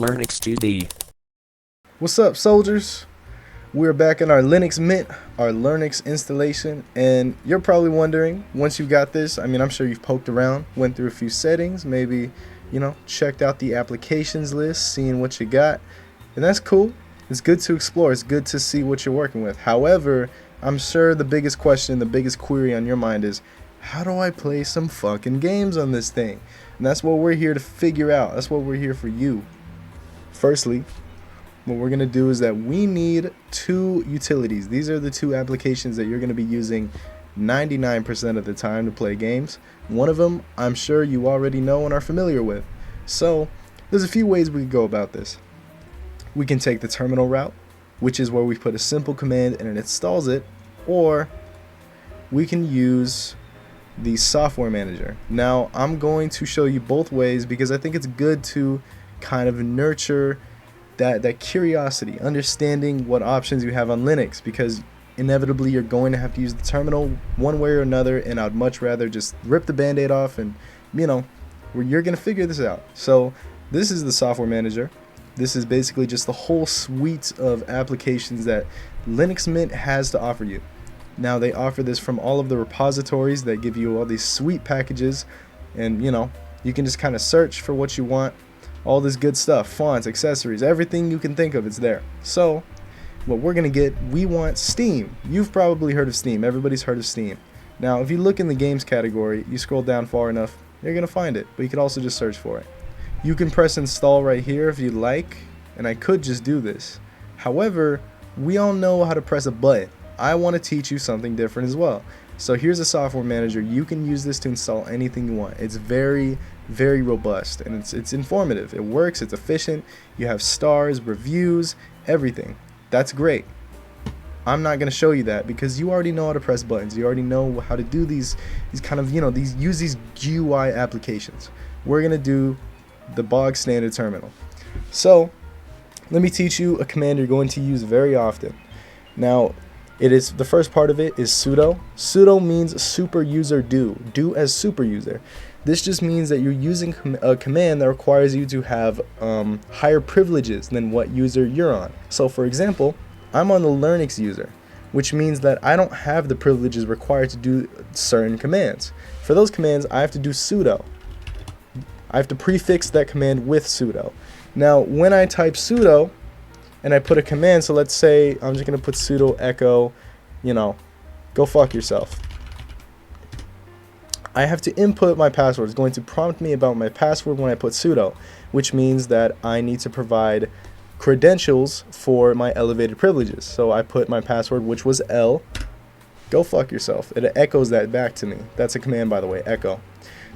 Linux 2D. What's up, soldiers? We're back in our Linux Mint, our Linux installation, and you're probably wondering, once you got this, I'm sure you've poked around, went through a few settings, maybe, checked out the applications list, seeing what you got, and that's cool. It's good to explore, it's good to see what you're working with. However, I'm sure the biggest question, the biggest query on your mind is, how do I play some fucking games on this thing? And that's what we're here to figure out. That's what we're here for you. Firstly, what we're going to do is that we need two utilities. These are the two applications that you're going to be using 99% of the time to play games. One of them I'm sure you already know and are familiar with. So there's a few ways we can go about this. We can take the terminal route, which is where we put a simple command and it installs it, or we can use the software manager. Now I'm going to show you both ways because I think it's good to kind of nurture that curiosity, understanding what options you have on Linux, because inevitably you're going to have to use the terminal one way or another, and I'd much rather just rip the band-aid off and you're going to figure this out. So this is the software manager. This is basically just the whole suite of applications that Linux Mint has to offer you. Now they offer this from all of the repositories that give you all these sweet packages, and you can just kind of search for what you want. All this good stuff, fonts, accessories, everything you can think of, it's there. So what we're gonna get, we want Steam. You've probably heard of Steam. Everybody's heard of Steam. Now if you look in the games category, you scroll down far enough, you're gonna find it, but you could also just search for it. You can press install right here if you'd like, and I could just do this. However, we all know how to press a button. I want to teach you something different as well. So here's a software manager. You can use this to install anything you want. It's very, very robust, and it's informative. It works, it's efficient. You have stars, reviews, everything. That's great. I'm not going to show you that because you already know how to press buttons. You already know how to do these kind of, use these GUI applications. We're going to do the bog standard terminal. So let me teach you a command you're going to use very often. Now, the first part of it is sudo. Sudo means super user do as super user. This just means that you're using a command that requires you to have higher privileges than what user you're on. So for example, I'm on the Linux user, which means that I don't have the privileges required to do certain commands. For those commands, I have to do sudo. I have to prefix that command with sudo. Now when I type sudo and I put a command, so let's say I'm just going to put sudo echo, go fuck yourself. I have to input my password. It's going to prompt me about my password when I put sudo, which means that I need to provide credentials for my elevated privileges. So I put my password, which was L, go fuck yourself. It echoes that back to me. That's a command, by the way, echo.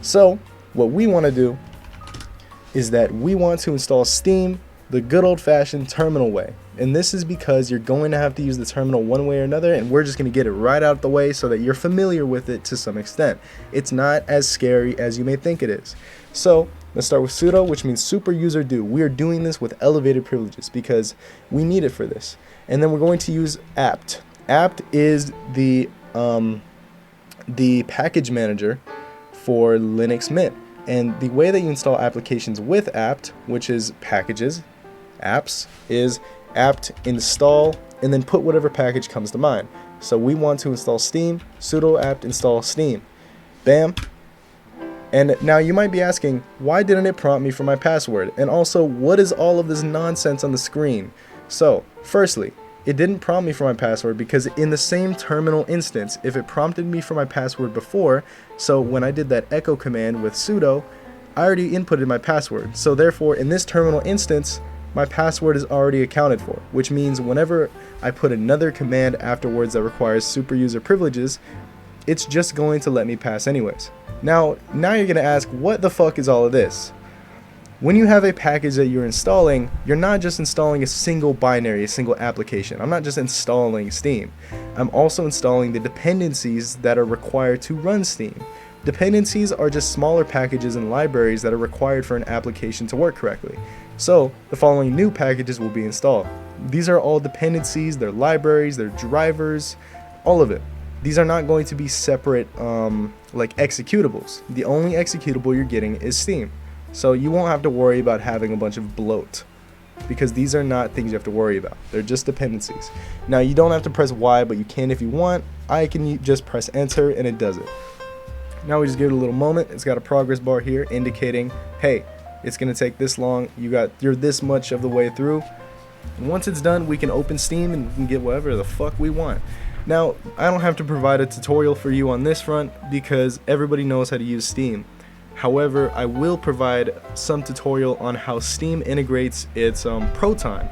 So what we want to do is that we want to install Steam the good old-fashioned terminal way, and this is because you're going to have to use the terminal one way or another, and we're just going to get it right out the way so that you're familiar with it to some extent. It's not as scary as you may think it is. So let's start with sudo, which means super user do. We are doing this with elevated privileges because we need it for this. And then we're going to use apt. Apt is the package manager for Linux Mint. And the way that you install applications with apt, which is packages, apps, is apt install and then put whatever package comes to mind. So we want to install Steam, sudo apt install Steam. Bam. And now you might be asking, why didn't it prompt me for my password? And also, what is all of this nonsense on the screen? So, firstly, it didn't prompt me for my password because in the same terminal instance, if it prompted me for my password before, so when I did that echo command with sudo, I already inputted my password. So therefore, in this terminal instance, my password is already accounted for, which means whenever I put another command afterwards that requires super user privileges, it's just going to let me pass anyways. Now you're going to ask, what the fuck is all of this? When you have a package that you're installing, you're not just installing a single binary, a single application. I'm not just installing Steam. I'm also installing the dependencies that are required to run Steam. Dependencies are just smaller packages and libraries that are required for an application to work correctly. So the following new packages will be installed. These are all dependencies, they're libraries, they're drivers, all of it. These are not going to be separate like executables. The only executable you're getting is Steam. So you won't have to worry about having a bunch of bloat because these are not things you have to worry about. They're just dependencies. Now, you don't have to press Y, but you can if you want. I can just press enter and it does it. Now we just give it a little moment. It's got a progress bar here indicating, hey, it's gonna take this long. You're this much of the way through. And once it's done, we can open Steam and we can get whatever the fuck we want. Now, I don't have to provide a tutorial for you on this front because everybody knows how to use Steam. However, I will provide some tutorial on how Steam integrates its Proton.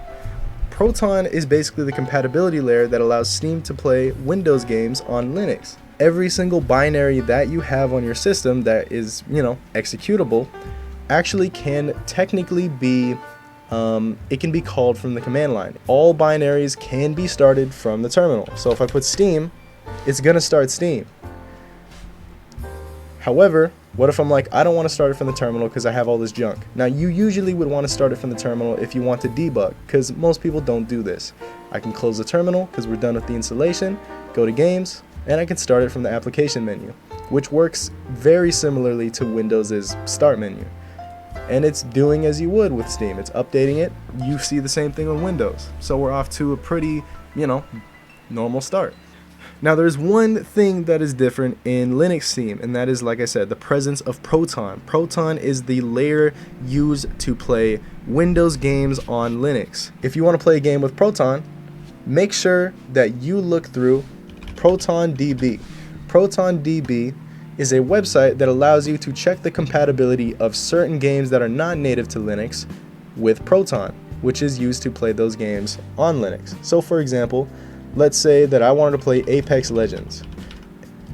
Proton is basically the compatibility layer that allows Steam to play Windows games on Linux. Every single binary that you have on your system that is, executable, actually can technically be, it can be called from the command line. All binaries can be started from the terminal. So if I put Steam, it's gonna start Steam. However, what if I'm like, I don't want to start it from the terminal because I have all this junk? Now, you usually would want to start it from the terminal if you want to debug, because most people don't do this. I can close the terminal because we're done with the installation, go to games, and I can start it from the application menu, which works very similarly to Windows's start menu. And it's doing as you would with Steam. It's updating it. You see the same thing on Windows. So we're off to a pretty, normal start. Now, there's one thing that is different in Linux Steam, and that is, like I said, the presence of Proton. Proton is the layer used to play Windows games on Linux. If you want to play a game with Proton, make sure that you look through ProtonDB. ProtonDB is a website that allows you to check the compatibility of certain games that are not native to Linux with Proton, which is used to play those games on Linux. So, for example, let's say that I wanted to play Apex Legends.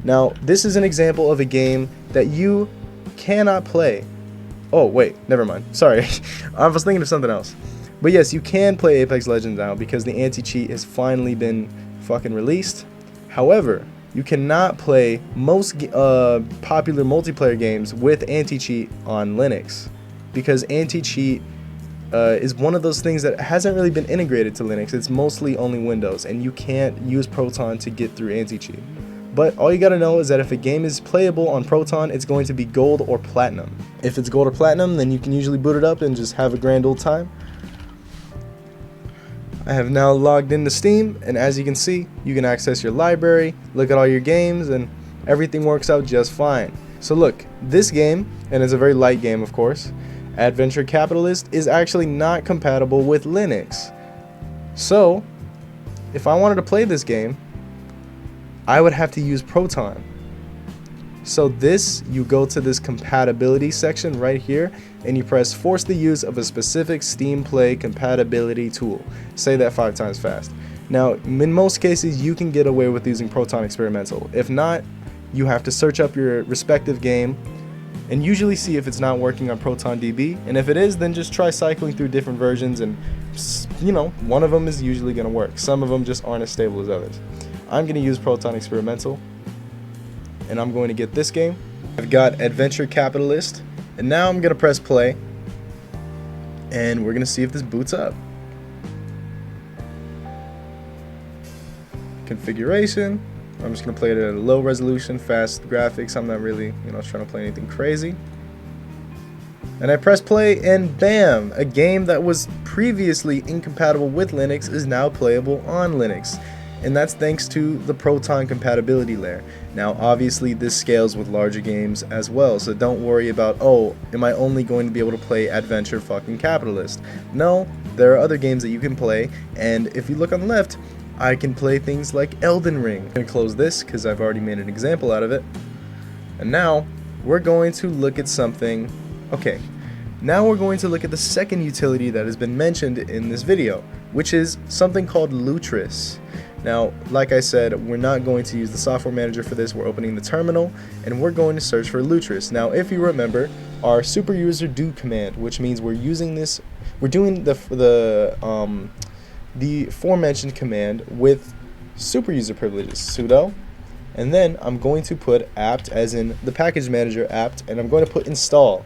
Now, this is an example of a game that you cannot play. Oh, wait, never mind. Sorry, I was thinking of something else. But yes, you can play Apex Legends now because the anti-cheat has finally been fucking released. However, you cannot play most popular multiplayer games with anti-cheat on Linux because anti-cheat is one of those things that hasn't really been integrated to Linux. It's mostly only Windows, and you can't use Proton to get through anti-cheat. But all you gotta know is that if a game is playable on Proton, it's going to be gold or platinum. If it's gold or platinum, then you can usually boot it up and just have a grand old time. I have now logged into Steam, and as you can see, you can access your library, look at all your games, and everything works out just fine. So look, this game, and it's a very light game of course, Adventure Capitalist, is actually not compatible with Linux. So, if I wanted to play this game, I would have to use Proton. So you go to this compatibility section right here, and you press force the use of a specific Steam Play compatibility tool. Say that 5 times fast. Now, in most cases, you can get away with using Proton Experimental. If not, you have to search up your respective game and usually see if it's not working on ProtonDB, and if it is, then just try cycling through different versions, and one of them is usually going to work. Some of them just aren't as stable as others. I'm going to use Proton Experimental, and I'm going to get this game. I've got Adventure Capitalist, and now I'm going to press play, and we're going to see if this boots up. Configuration. I'm just going to play it at a low resolution, fast graphics. I'm not really, trying to play anything crazy. And I press play, and bam! A game that was previously incompatible with Linux is now playable on Linux. And that's thanks to the Proton compatibility layer. Now, obviously, this scales with larger games as well, so don't worry about, oh, am I only going to be able to play Adventure fucking Capitalist? No, there are other games that you can play, and if you look on the left, I can play things like Elden Ring. I'm going to close this because I've already made an example out of it. And now, we're going to look at something. Okay, now we're going to look at the second utility that has been mentioned in this video, which is something called Lutris. Now, like I said, we're not going to use the software manager for this. We're opening the terminal, and we're going to search for Lutris. Now, if you remember, our superuser do command, which means we're using this, we're doing the aforementioned command with superuser privileges, sudo, and then I'm going to put apt, as in the package manager apt, and I'm going to put install.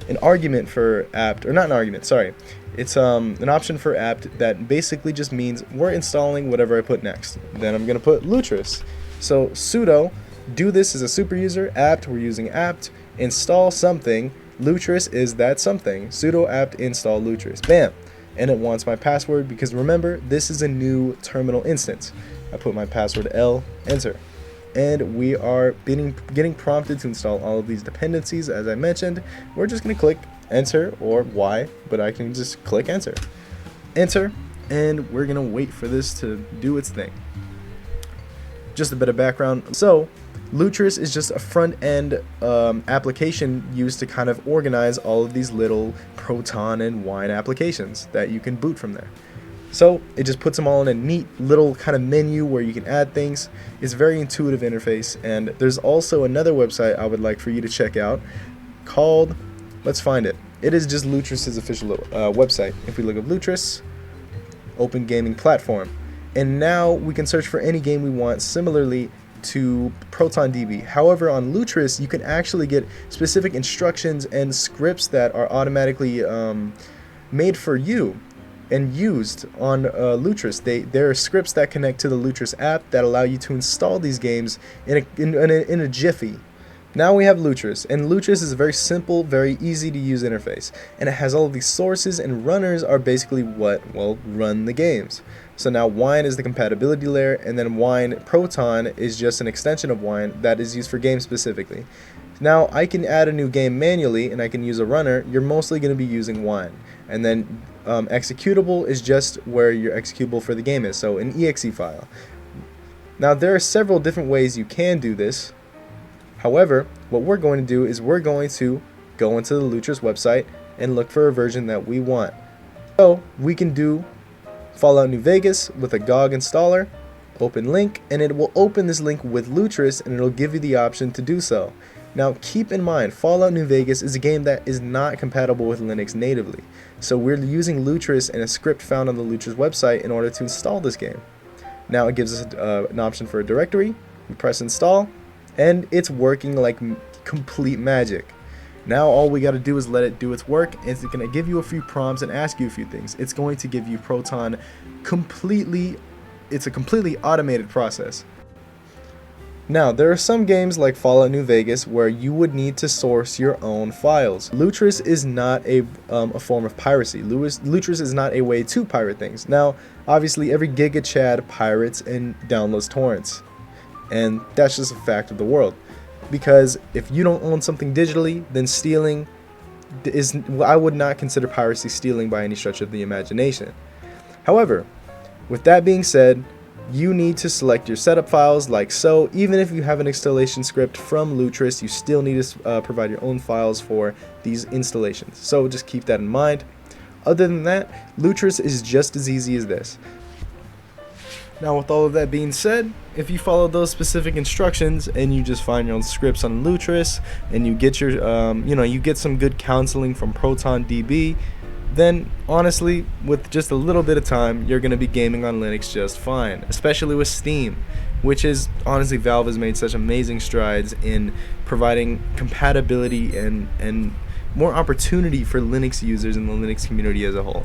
An argument for apt, or not an argument, sorry. It's an option for apt that basically just means we're installing whatever I put next. Then I'm going to put Lutris. So sudo, do this as a superuser, apt, we're using apt, install something, Lutris is that something, sudo apt install Lutris. Bam! and it wants my password because remember, this is a new terminal instance. I put my password L, enter, and we are getting prompted to install all of these dependencies. As I mentioned, we're just going to click enter or Y, but I can just click enter, and we're going to wait for this to do its thing. Just a bit of background. So Lutris is just a front-end application used to kind of organize all of these little Proton and Wine applications that you can boot from there. So it just puts them all in a neat little kind of menu where you can add things. It's a very intuitive interface, and there's also another website I would like for you to check out called, let's find it. It is just Lutris' official website. If we look up Lutris, open gaming platform, and now we can search for any game we want similarly to ProtonDB. However, on Lutris, you can actually get specific instructions and scripts that are automatically made for you and used on Lutris. There are scripts that connect to the Lutris app that allow you to install these games in a jiffy. Now we have Lutris, and Lutris is a very simple, very easy to use interface, and it has all of these sources, and runners are basically what, well, run the games. So now Wine is the compatibility layer, and then Wine Proton is just an extension of Wine that is used for games specifically. Now I can add a new game manually, and I can use a runner. You're mostly going to be using Wine, and then executable is just where your executable for the game is, so an exe file. Now there are several different ways you can do this. However, what we're going to do is we're going to go into the Lutris website and look for a version that we want. So we can do Fallout New Vegas with a GOG installer, open link, and it will open this link with Lutris, and it'll give you the option to do so. Now keep in mind, Fallout New Vegas is a game that is not compatible with Linux natively, so we're using Lutris and a script found on the Lutris website in order to install this game. Now it gives us an option for a directory. We press install, and it's working like complete magic. Now all we got to do is let it do its work. It's going to give you a few prompts and ask you a few things. It's going to give you Proton completely. It's a completely automated process. Now there are some games like Fallout New Vegas where you would need to source your own files. Lutris is not a form of piracy. Lutris is not a way to pirate things. Now obviously every Giga Chad pirates and downloads torrents, and that's just a fact of the world. Because if you don't own something digitally, then stealing is, I would not consider piracy stealing by any stretch of the imagination. However, with that being said, you need to select your setup files like so. Even if you have an installation script from Lutris, you still need to provide your own files for these installations. So just keep that in mind. Other than that, Lutris is just as easy as this. Now with all of that being said, if you follow those specific instructions and you just find your own scripts on Lutris and you get your you get some good counseling from ProtonDB, then honestly with just a little bit of time you're going to be gaming on Linux just fine, especially with Steam, which is honestly, Valve has made such amazing strides in providing compatibility and more opportunity for Linux users in the Linux community as a whole.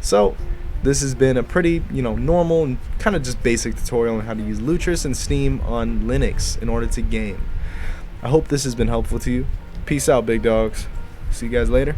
So this has been a pretty, normal and kind of just basic tutorial on how to use Lutris and Steam on Linux in order to game. I hope this has been helpful to you. Peace out, big dogs. See you guys later.